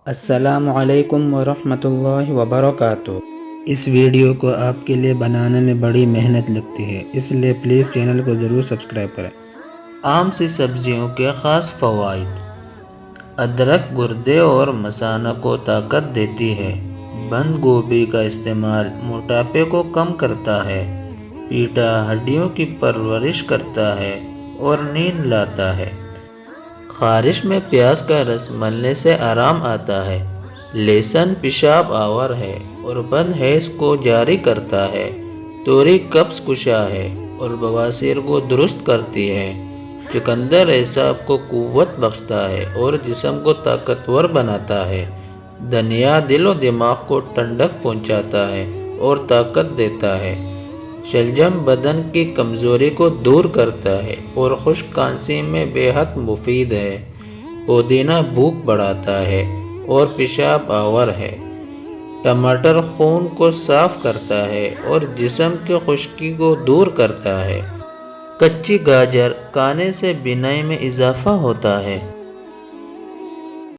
السلام علیکم ورحمۃ اللہ وبرکاتہ۔ اس ویڈیو کو آپ کے لیے بنانے میں بڑی محنت لگتی ہے، اس لیے پلیز چینل کو ضرور سبسکرائب کریں۔ عام سی سبزیوں کے خاص فوائد۔ ادرک گردے اور مثانہ کو طاقت دیتی ہے۔ بند گوبھی کا استعمال موٹاپے کو کم کرتا ہے۔ پیٹا ہڈیوں کی پرورش کرتا ہے اور نیند لاتا ہے۔ خارش میں پیاز کا رس ملنے سے آرام آتا ہے۔ لہسن پیشاب آور ہے اور بد حیض کو جاری کرتا ہے۔ توری قبض کشا ہے اور بواسیر کو درست کرتی ہے۔ چقندر اعصاب کو قوت بخشتا ہے اور جسم کو طاقتور بناتا ہے۔ دھنیا دل و دماغ کو ٹھنڈک پہنچاتا ہے اور طاقت دیتا ہے۔ شلجم بدن کی کمزوری کو دور کرتا ہے اور خشک کھانسی میں بے حد مفید ہے۔ پودینہ بھوک بڑھاتا ہے اور پیشاب آور ہے۔ ٹماٹر خون کو صاف کرتا ہے اور جسم کی خشکی کو دور کرتا ہے۔ کچی گاجر کھانے سے بینائی میں اضافہ ہوتا ہے۔